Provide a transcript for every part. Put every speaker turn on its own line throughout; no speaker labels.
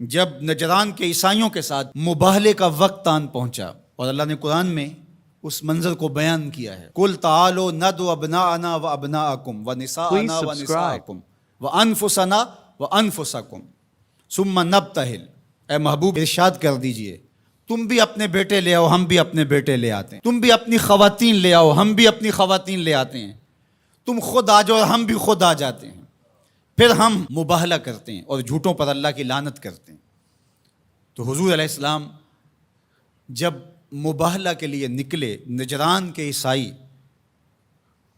جب نجران کے عیسائیوں کے ساتھ مباہلے کا وقت آن پہنچا، اور اللہ نے قرآن میں اس منظر کو بیان کیا ہے، قُلْ تَعَالُوا نَدْعُ أَبْنَاءَنَا وَأَبْنَاءَكُمْ وَنِسَاءَنَا وَنِسَاءَكُمْ وَأَنفُسَنَا وَأَنفُسَكُمْ ثُمَّ نَبْتَهِلْ۔ اے محبوب ارشاد کر دیجئے، تم بھی اپنے بیٹے لے آؤ، ہم بھی اپنے بیٹے لے آتے ہیں، تم بھی اپنی خواتین لے آؤ، ہم بھی اپنی خواتین لے آتے ہیں، تم خود آ جاؤ اور ہم بھی خود آ جاتے ہیں، پھر ہم مباہلہ کرتے ہیں اور جھوٹوں پر اللہ کی لعنت کرتے ہیں۔ تو حضور علیہ السلام جب مباہلہ کے لیے نکلے، نجران کے عیسائی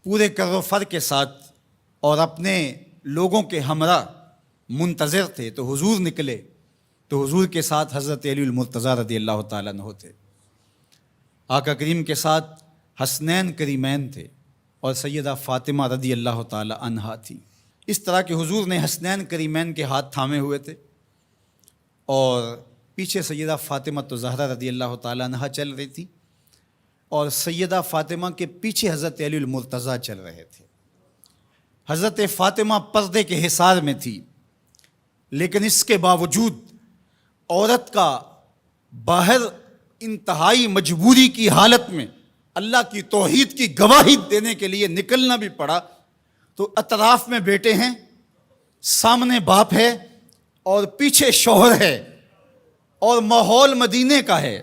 پورے کر و فر کے ساتھ اور اپنے لوگوں کے ہمراہ منتظر تھے، تو حضور نکلے تو حضور کے ساتھ حضرت علی المرتضیٰ رضی اللہ تعالیٰ عنہ تھے، آقا کریم کے ساتھ حسنین کریمین تھے اور سیدہ فاطمہ رضی اللہ تعالیٰ عنہا تھی۔ اس طرح کہ حضور نے حسنین کریمین کے ہاتھ تھامے ہوئے تھے اور پیچھے سیدہ فاطمہ تو زہرا رضی اللہ تعالیٰ عنہا چل رہی تھی، اور سیدہ فاطمہ کے پیچھے حضرت علی المرتضیٰ چل رہے تھے۔ حضرت فاطمہ پردے کے حصار میں تھی، لیکن اس کے باوجود عورت کا باہر انتہائی مجبوری کی حالت میں اللہ کی توحید کی گواہی دینے کے لیے نکلنا بھی پڑا۔ تو اطراف میں بیٹے ہیں، سامنے باپ ہے اور پیچھے شوہر ہے، اور ماحول مدینے کا ہے،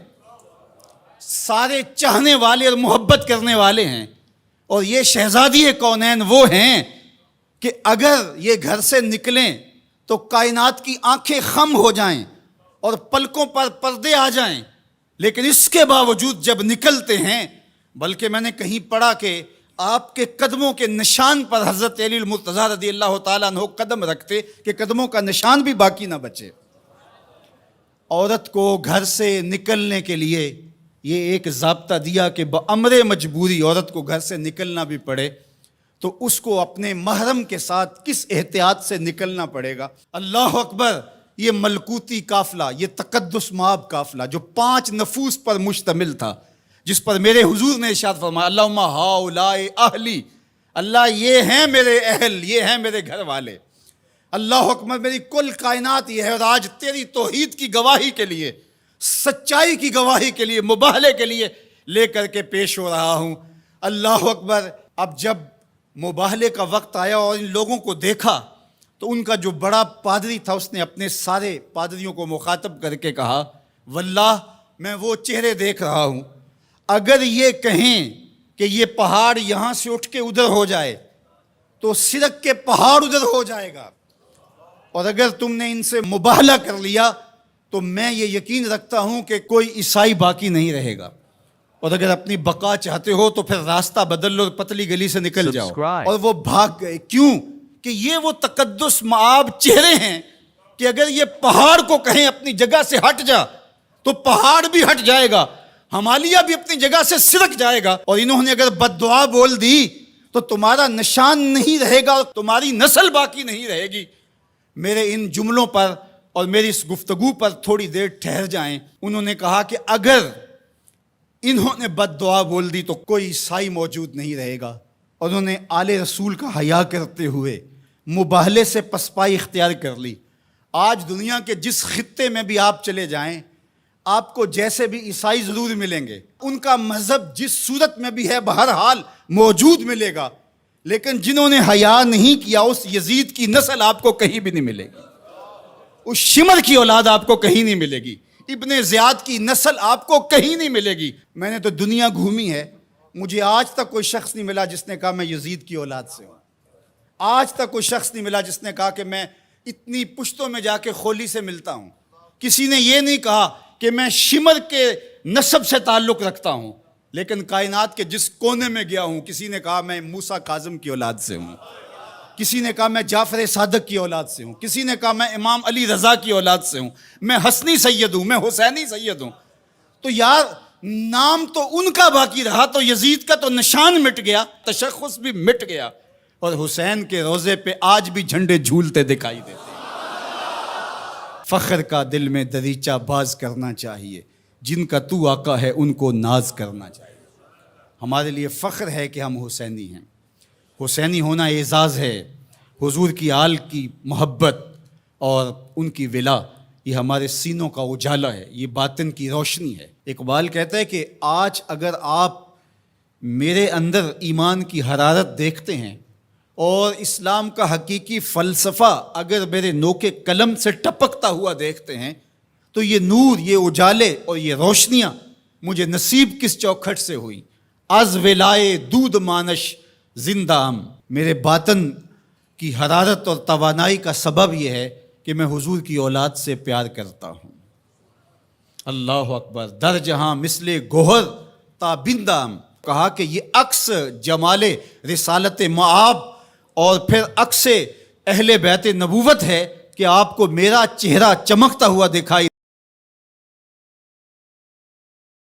سارے چاہنے والے اور محبت کرنے والے ہیں، اور یہ شہزادی کونین وہ ہیں کہ اگر یہ گھر سے نکلیں تو کائنات کی آنکھیں خم ہو جائیں اور پلکوں پر پردے آ جائیں، لیکن اس کے باوجود جب نکلتے ہیں، بلکہ میں نے کہیں پڑھا کہ آپ کے قدموں کے نشان پر حضرت علی المرتضیٰ رضی اللہ تعالیٰ عنہ قدم رکھتے کہ قدموں کا نشان بھی باقی نہ بچے۔ عورت کو گھر سے نکلنے کے لیے یہ ایک ضابطہ دیا کہ بامر مجبوری عورت کو گھر سے نکلنا بھی پڑے تو اس کو اپنے محرم کے ساتھ کس احتیاط سے نکلنا پڑے گا۔ اللہ اکبر! یہ ملکوتی قافلہ، یہ تقدس مآب قافلہ جو 5 نفوس پر مشتمل تھا، جس پر میرے حضور نے ارشاد فرمایا اللہم ہؤلاء اہلی، اللہ یہ ہیں میرے اہل، یہ ہیں میرے گھر والے۔ اللہ اکبر! میری کل کائنات یہ ہے، اور آج تیری توحید کی گواہی کے لیے، سچائی کی گواہی کے لیے، مباہلے کے لیے لے کر کے پیش ہو رہا ہوں۔ اللہ اکبر! اب جب مباہلے کا وقت آیا اور ان لوگوں کو دیکھا تو ان کا جو بڑا پادری تھا اس نے اپنے سارے پادریوں کو مخاطب کر کے کہا واللہ میں وہ چہرے دیکھ رہا ہوں، اگر یہ کہیں کہ یہ پہاڑ یہاں سے اٹھ کے ادھر ہو جائے تو سرک کے پہاڑ ادھر ہو جائے گا، اور اگر تم نے ان سے مباہلہ کر لیا تو میں یہ یقین رکھتا ہوں کہ کوئی عیسائی باقی نہیں رہے گا، اور اگر اپنی بقا چاہتے ہو تو پھر راستہ بدل لو، پتلی گلی سے نکل جاؤ۔ اور وہ بھاگ گئے، کیوں کہ یہ وہ تقدس مآب چہرے ہیں کہ اگر یہ پہاڑ کو کہیں اپنی جگہ سے ہٹ جا تو پہاڑ بھی ہٹ جائے گا، ہمالیہ بھی اپنی جگہ سے سرک جائے گا، اور انہوں نے اگر بد دعا بول دی تو تمہارا نشان نہیں رہے گا اور تمہاری نسل باقی نہیں رہے گی۔ میرے ان جملوں پر اور میری اس گفتگو پر تھوڑی دیر ٹھہر جائیں۔ انہوں نے کہا کہ اگر انہوں نے بد دعا بول دی تو کوئی عیسائی موجود نہیں رہے گا، اور انہوں نے آل رسول کا حیا کرتے ہوئے مباہلے سے پسپائی اختیار کر لی۔ آج دنیا کے جس خطے میں بھی آپ چلے جائیں، آپ کو جیسے بھی عیسائی ضرور ملیں گے، ان کا مذہب جس صورت میں بھی ہے بہرحال موجود ملے گا، لیکن جنہوں نے حیا نہیں کیا اس یزید کی نسل آپ کو کہیں بھی نہیں ملے گی، اس شمر کی اولاد آپ کو کہیں نہیں ملے گی، ابن زیاد کی نسل آپ کو کہیں نہیں ملے گی۔ میں نے تو دنیا گھومی ہے، مجھے آج تک کوئی شخص نہیں ملا جس نے کہا میں یزید کی اولاد سے ہوں، آج تک کوئی شخص نہیں ملا جس نے کہا کہ میں اتنی پشتوں میں جا کے خولی سے ملتا ہوں، کسی نے یہ نہیں کہا کہ میں شمر کے نسب سے تعلق رکھتا ہوں، لیکن کائنات کے جس کونے میں گیا ہوں کسی نے کہا میں موسیٰ کاظم کی اولاد سے ہوں، کسی نے کہا میں جعفر صادق کی اولاد سے ہوں، کسی نے کہا میں امام علی رضا کی اولاد سے ہوں، میں حسنی سید ہوں، میں حسینی سید ہوں۔ تو یار نام تو ان کا باقی رہا، تو یزید کا تو نشان مٹ گیا، تشخص بھی مٹ گیا، اور حسین کے روزے پہ آج بھی جھنڈے جھولتے دکھائی دیتے ہیں۔ فخر کا دل میں دریچہ باز کرنا چاہیے، جن کا تو آقا ہے ان کو ناز کرنا چاہیے۔ ہمارے لیے فخر ہے کہ ہم حسینی ہیں، حسینی ہونا اعزاز ہے، حضور کی آل کی محبت اور ان کی ولا یہ ہمارے سینوں کا اجالا ہے، یہ باطن کی روشنی ہے۔ اقبال کہتا ہے کہ آج اگر آپ میرے اندر ایمان کی حرارت دیکھتے ہیں اور اسلام کا حقیقی فلسفہ اگر میرے نوک قلم سے ٹپکتا ہوا دیکھتے ہیں تو یہ نور، یہ اجالے اور یہ روشنیاں مجھے نصیب کس چوکھٹ سے ہوئی؟ از ولائے دودھ مانش زندہ ہم۔ میرے باطن کی حرارت اور توانائی کا سبب یہ ہے کہ میں حضور کی اولاد سے پیار کرتا ہوں۔ اللہ اکبر۔ در جہاں مثل گوہر تابندام، کہا کہ یہ عکس جمال رسالت معاب اور پھر عکس اہل بیت نبوت ہے کہ آپ کو میرا چہرہ چمکتا ہوا دکھائی